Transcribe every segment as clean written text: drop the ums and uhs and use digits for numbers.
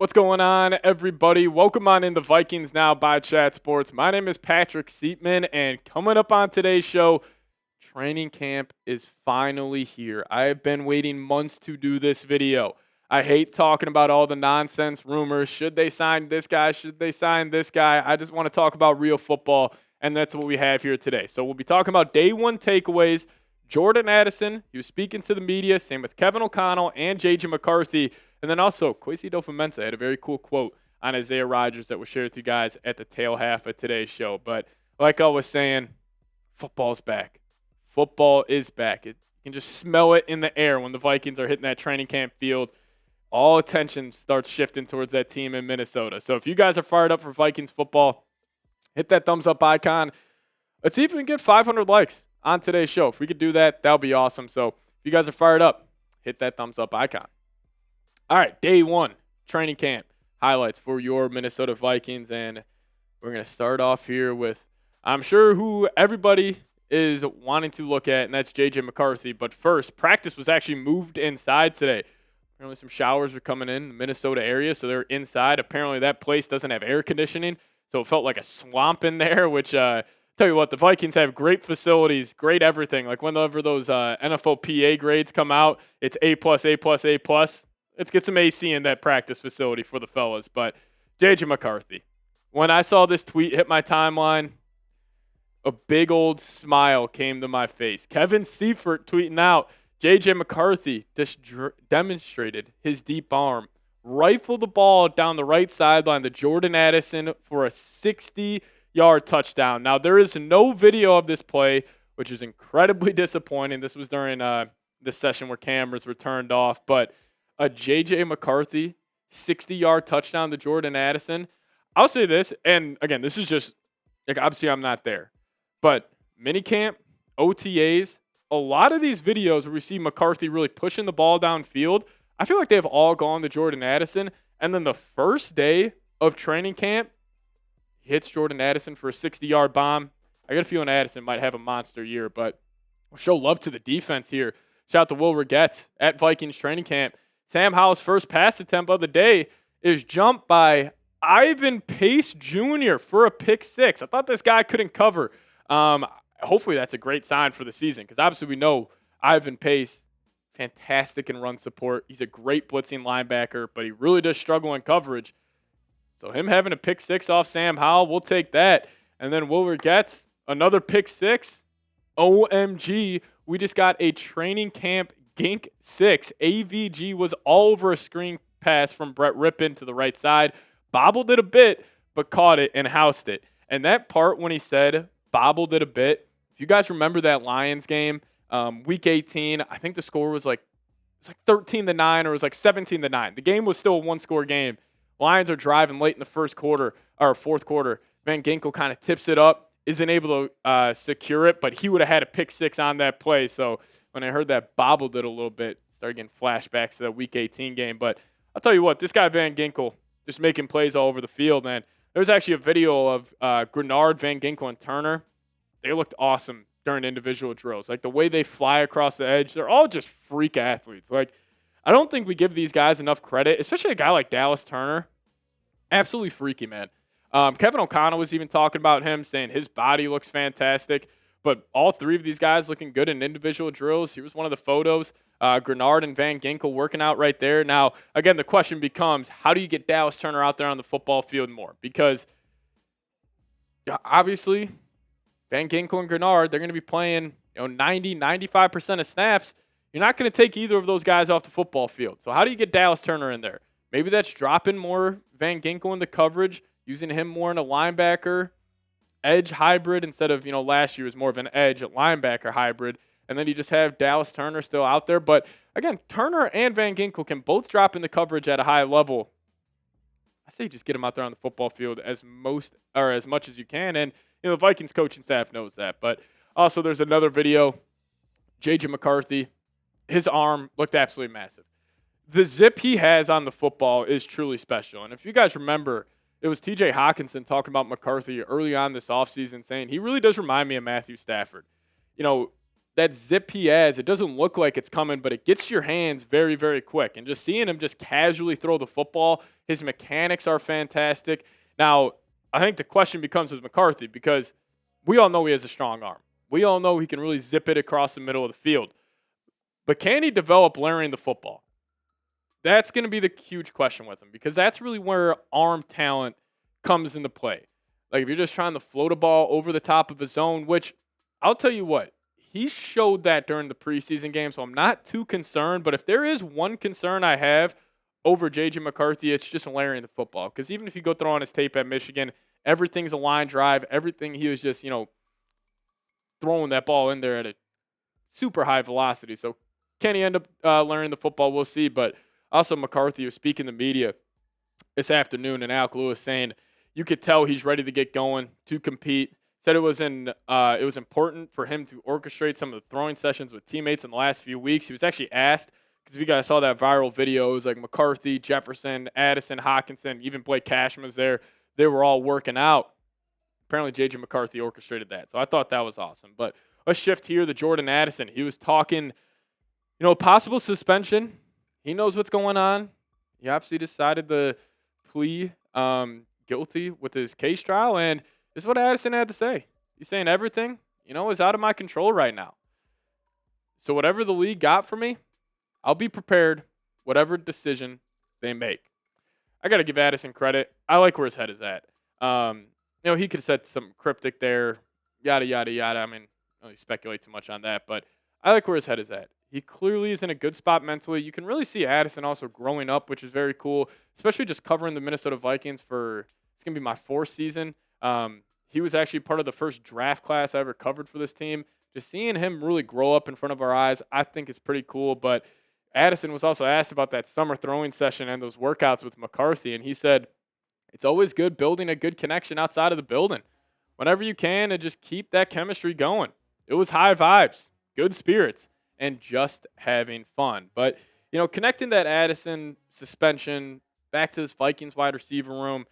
What's going on, everybody? Welcome on in the Vikings Now by Chat Sports. My name is Patrick Siepman, and coming up on today's show, training camp is finally here. I have been waiting months to do this video. I hate talking about all the nonsense rumors. Should they sign this guy? Should they sign this guy? I just want to talk about real football, and that's what we have here today. So we'll be talking about day one takeaways. Jordan Addison, he was speaking to the media, same with Kevin O'Connell and J.J. McCarthy. And then also, Kwesi Adofo-Mensah had a very cool quote on Isaiah Rodgers that was shared with you guys at the tail half of today's show. But like I was saying, football's back. Football is back. You can just smell it in the air when the Vikings are hitting that training camp field. All attention starts shifting towards that team in Minnesota. So if you guys are fired up for Vikings football, hit that thumbs up icon. Let's see if we can get 500 likes on today's show. If we could do that, that would be awesome. So if you guys are fired up, hit that thumbs up icon. All right, day one, training camp highlights for your Minnesota Vikings. And we're going to start off here with, I'm sure, who everybody is wanting to look at, and that's J.J. McCarthy. But first, practice was actually moved inside today. Apparently some showers are coming in the Minnesota area, so they're inside. Apparently that place doesn't have air conditioning, so it felt like a swamp in there, which tell you what, the Vikings have great facilities, great everything. Like whenever those NFLPA grades come out, it's A+, A+, A+. Let's get some AC in that practice facility for the fellas. But J.J. McCarthy, when I saw this tweet hit my timeline, a big old smile came to my face. Kevin Seifert tweeting out, J.J. McCarthy just demonstrated his deep arm, rifled the ball down the right sideline to Jordan Addison for a 60-yard touchdown. Now, there is no video of this play, which is incredibly disappointing. This was during this session where cameras were turned off, but a J.J. McCarthy 60-yard touchdown to Jordan Addison. I'll say this, and again, this is just, like, obviously I'm not there, but minicamp, OTAs, a lot of these videos where we see McCarthy really pushing the ball downfield, I feel like they've all gone to Jordan Addison, and then the first day of training camp, he hits Jordan Addison for a 60-yard bomb. I got a feeling Addison might have a monster year, but we'll show love to the defense here. Shout out to Will Regetz at Vikings training camp. Sam Howell's first pass attempt of the day is jumped by Ivan Pace Jr. for a pick six. I thought this guy couldn't cover. Hopefully that's a great sign for the season because obviously we know Ivan Pace, fantastic in run support. He's a great blitzing linebacker, but he really does struggle in coverage. So him having a pick six off Sam Howell, we'll take that. And then Will Regetz, another pick six. OMG, we just got a training camp Gink 6. AVG was all over a screen pass from Brett Rypien to the right side. Bobbled it a bit, but caught it and housed it. And that part when he said bobbled it a bit, if you guys remember that Lions game, week 18, I think the score was like 13-9 or it was like 17-9. The game was still a one-score game. Lions are driving late in the fourth quarter. Van Ginkel kind of tips it up, isn't able to secure it, but he would have had a pick six on that play. So when I heard that bobbled it a little bit, started getting flashbacks to that week 18 game. But I'll tell you what, this guy Van Ginkel just making plays all over the field. And there's actually a video of Grenard, Van Ginkel, and Turner. They looked awesome during individual drills. Like the way they fly across the edge, they're all just freak athletes. Like I don't think we give these guys enough credit, especially a guy like Dallas Turner. Absolutely freaky, man. Kevin O'Connell was even talking about him, saying his body looks fantastic. But all three of these guys looking good in individual drills. He was one of the photos. Grenard and Van Ginkel working out right there. Now, again, the question becomes, how do you get Dallas Turner out there on the football field more? Because obviously, Van Ginkel and Grenard, they're going to be playing 90, 95% of snaps. You're not going to take either of those guys off the football field. So how do you get Dallas Turner in there? Maybe that's dropping more Van Ginkel in the coverage, using him more in a linebacker edge hybrid instead of, last year was more of an edge linebacker hybrid. And then you just have Dallas Turner still out there. But again, Turner and Van Ginkel can both drop in the coverage at a high level. I say just get them out there on the football field as much as you can. And the Vikings coaching staff knows that. But also there's another video. J.J. McCarthy, his arm looked absolutely massive. The zip he has on the football is truly special. And if you guys remember, it was T.J. Hawkinson talking about McCarthy early on this offseason saying he really does remind me of Matthew Stafford. That zip he has, it doesn't look like it's coming, but it gets your hands very, very quick. And just seeing him just casually throw the football, His mechanics are fantastic. Now, I think the question becomes with McCarthy because we all know he has a strong arm. We all know he can really zip it across the middle of the field. But can he develop layering the football? That's going to be the huge question with him because that's really where arm talent comes into play. Like if you're just trying to float a ball over the top of a zone, which I'll tell you what, he showed that during the preseason game, so I'm not too concerned. But if there is one concern I have over J.J. McCarthy, it's just layering the football. Because even if you go through on his tape at Michigan, everything's a line drive. Everything he was just, throwing that ball in there at a super high velocity. So can he end up learning the football? We'll see. But also McCarthy was speaking to media this afternoon, and Alec Lewis saying you could tell he's ready to get going to compete. Said it was important for him to orchestrate some of the throwing sessions with teammates in the last few weeks. He was actually asked, because if you guys saw that viral video, it was like McCarthy, Jefferson, Addison, Hockenson, even Blake Cashman was there. They were all working out. Apparently, J.J. McCarthy orchestrated that. So I thought that was awesome. But let's shift here to Jordan Addison. He was talking, possible suspension. He knows what's going on. He obviously decided to plead guilty with his case trial, and this is what Addison had to say. He's saying everything, is out of my control right now. So whatever the league got for me, I'll be prepared, whatever decision they make. I got to give Addison credit. I like where his head is at. He could have said something cryptic there, yada, yada, yada. I mean, I don't really speculate too much on that, but I like where his head is at. He clearly is in a good spot mentally. You can really see Addison also growing up, which is very cool, especially just covering the Minnesota Vikings for, it's going to be my 4th season. He was actually part of the first draft class I ever covered for this team. Just seeing him really grow up in front of our eyes, I think is pretty cool. But Addison was also asked about that summer throwing session and those workouts with McCarthy, and he said, it's always good building a good connection outside of the building. Whenever you can, and just keep that chemistry going. It was high vibes, good spirits, and just having fun. But, connecting that Addison suspension back to this Vikings wide receiver room,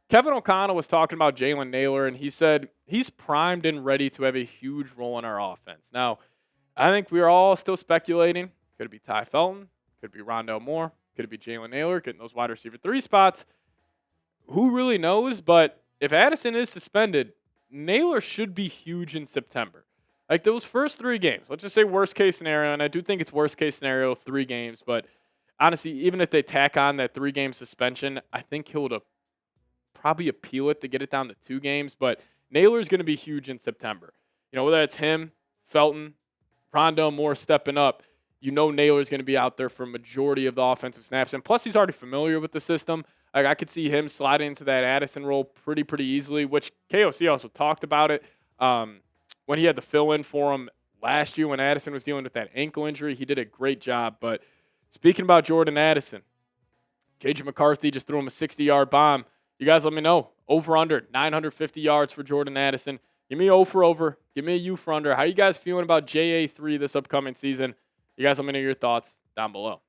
Kevin O'Connell was talking about Jalen Nailor, and he said he's primed and ready to have a huge role in our offense. Now, I think we're all still speculating. Could it be Ty Felton? Could it be Rondell Moore? Could it be Jalen Nailor getting those wide receiver 3 spots? Who really knows? But if Addison is suspended, Nailor should be huge in September. Like those first 3 games, let's just say worst case scenario, and I do think it's worst case scenario 3 games, but honestly, even if they tack on that 3-game suspension, I think he'll probably appeal it to get it down to 2 games, but Nailor is going to be huge in September. Whether it's him, Felton, Rondell Moore stepping up, Nailor is going to be out there for a majority of the offensive snaps, and plus he's already familiar with the system. Like I could see him sliding into that Addison role pretty easily, which KOC also talked about it. When he had to fill in for him last year when Addison was dealing with that ankle injury, he did a great job. But speaking about Jordan Addison, J.J. McCarthy just threw him a 60-yard bomb. You guys let me know. Over, under, 950 yards for Jordan Addison. Give me O for over. Give me a U for under. How you guys feeling about JA3 this upcoming season? You guys let me know your thoughts down below.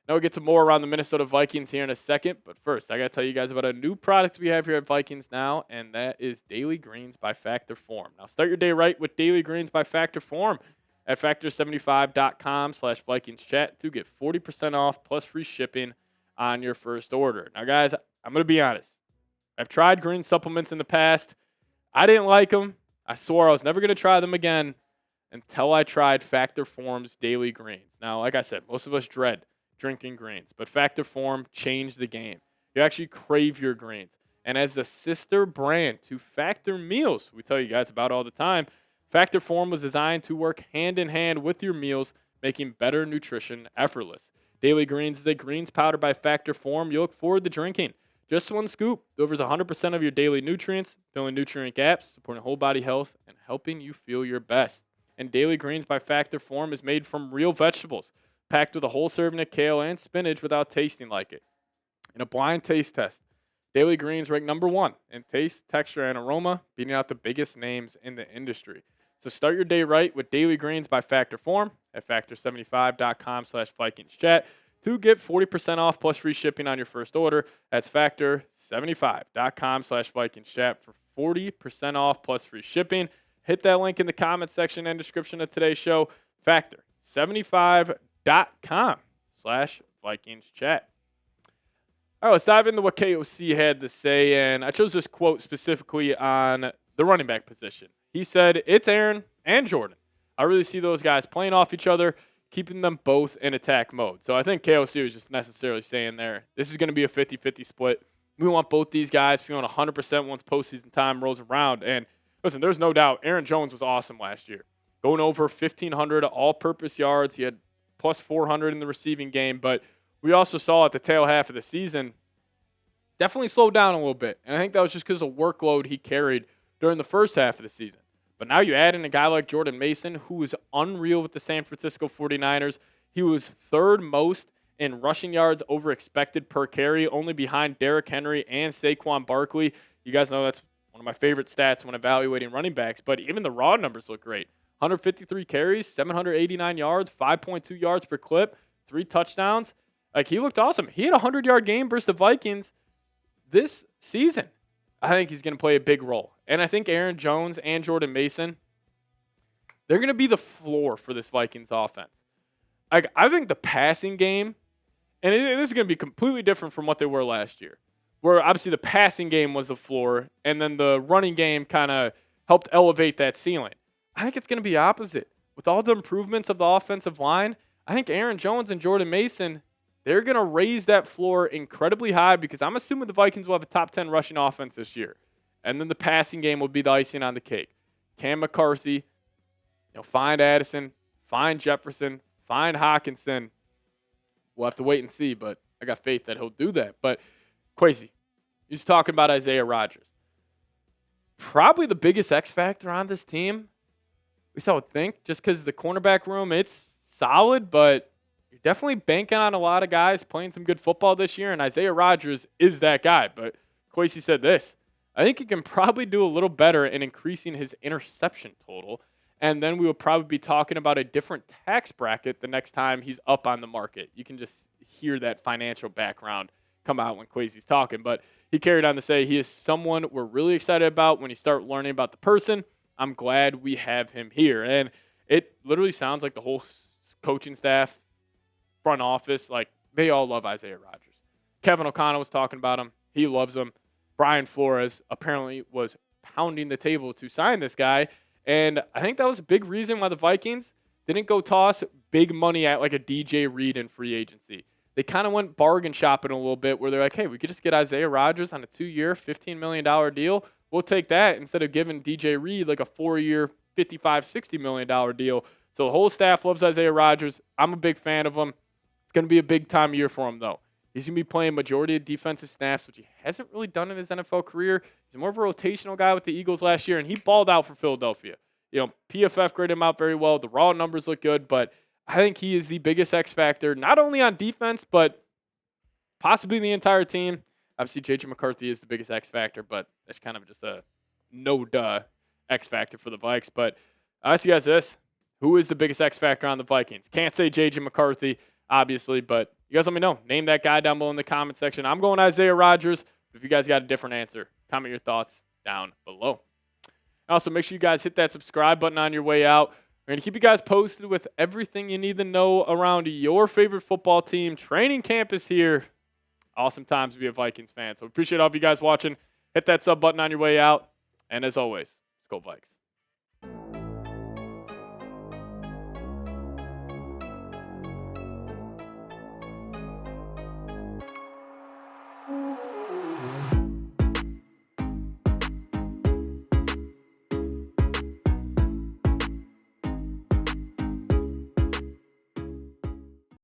Now we'll get to more around the Minnesota Vikings here in a second. But first, I got to tell you guys about a new product we have here at Vikings Now, and that is Daily Greens by Factor Form. Now start your day right with Daily Greens by Factor Form at factor75.com/VikingsChat to get 40% off plus free shipping on your first order. Now, guys, I'm going to be honest. I've tried green supplements in the past. I didn't like them. I swore I was never going to try them again until I tried Factor Form's Daily Greens. Now, like I said, most of us dread drinking greens, but Factor Form changed the game. You actually crave your greens. And as a sister brand to Factor Meals, we tell you guys about all the time, Factor Form was designed to work hand in hand with your meals, making better nutrition effortless. Daily Greens is a greens powder by Factor Form you look forward to drinking. Just 1 scoop delivers 100% of your daily nutrients, filling nutrient gaps, supporting whole body health, and helping you feel your best. And Daily Greens by Factor Form is made from real vegetables, packed with a whole serving of kale and spinach without tasting like it. In a blind taste test, Daily Greens ranked number 1 in taste, texture, and aroma, beating out the biggest names in the industry. So start your day right with Daily Greens by Factor Form at factor75.com/VikingsChat to get 40% off plus free shipping on your first order. That's factor75.com/VikingsChat for 40% off plus free shipping. Hit that link in the comment section and description of today's show. Factor75.com/VikingsChat. All right, let's dive into what KOC had to say, and I chose this quote specifically on the running back position. He said, "It's Aaron and Jordan. I really see those guys playing off each other, keeping them both in attack mode." So I think KOC was just necessarily saying there, this is going to be a 50-50 split. We want both these guys feeling 100% once postseason time rolls around. And listen, there's no doubt Aaron Jones was awesome last year. Going over 1,500 all-purpose yards. He had plus 400 in the receiving game, but we also saw at the tail half of the season, definitely slowed down a little bit. And I think that was just because of the workload he carried during the first half of the season. But now you add in a guy like Jordan Mason, who was unreal with the San Francisco 49ers. He was third most in rushing yards over expected per carry, only behind Derrick Henry and Saquon Barkley. You guys know that's one of my favorite stats when evaluating running backs, but even the raw numbers look great. 153 carries, 789 yards, 5.2 yards per clip, 3 touchdowns. Like, he looked awesome. He had a 100-yard game versus the Vikings this season. I think he's going to play a big role. And I think Aaron Jones and Jordan Mason, they're going to be the floor for this Vikings offense. Like, I think the passing game, and this is going to be completely different from what they were last year, where obviously the passing game was the floor, and then the running game kind of helped elevate that ceiling. I think it's going to be opposite. With all the improvements of the offensive line, I think Aaron Jones and Jordan Mason, they're going to raise that floor incredibly high because I'm assuming the Vikings will have a top 10 rushing offense this year. And then the passing game will be the icing on the cake. Cam McCarthy, find Addison, find Jefferson, find Hawkinson. We'll have to wait and see, but I got faith that he'll do that. But Kwesi, he's talking about Isaiah Rodgers. Probably the biggest X factor on this team, at least I would think, just because the cornerback room, it's solid, but you're definitely banking on a lot of guys playing some good football this year, and Isaiah Rodgers is that guy. But Kwesi said this, I think he can probably do a little better in increasing his interception total, and then we will probably be talking about a different tax bracket the next time he's up on the market. You can just hear that financial background come out when Kwesi's talking. But he carried on to say he is someone we're really excited about when you start learning about the person. I'm glad we have him here. And it literally sounds like the whole coaching staff, front office, like they all love Isaiah Rodgers. Kevin O'Connell was talking about him. He loves him. Brian Flores apparently was pounding the table to sign this guy. And I think that was a big reason why the Vikings didn't go toss big money at like a DJ Reed in free agency. They kind of went bargain shopping a little bit where they're like, hey, we could just get Isaiah Rodgers on a 2-year, $15 million deal. We'll take that instead of giving DJ Reed like a 4-year, $55, $60 million deal. So the whole staff loves Isaiah Rodgers. I'm a big fan of him. It's going to be a big-time year for him, though. He's going to be playing majority of defensive snaps, which he hasn't really done in his NFL career. He's more of a rotational guy with the Eagles last year, and he balled out for Philadelphia. PFF graded him out very well. The raw numbers look good, but I think he is the biggest X factor, not only on defense, but possibly the entire team. Obviously, J.J. McCarthy is the biggest X factor, but that's kind of just a no-duh X factor for the Vikes. But I ask you guys this. Who is the biggest X factor on the Vikings? Can't say J.J. McCarthy, obviously, but you guys let me know. Name that guy down below in the comment section. I'm going Isaiah Rodgers. If you guys got a different answer, comment your thoughts down below. Also, make sure you guys hit that subscribe button on your way out. We're going to keep you guys posted with everything you need to know around your favorite football team. Training camp is here. Awesome times to be a Vikings fan. So appreciate all of you guys watching. Hit that sub button on your way out. And as always, let's go Vikes.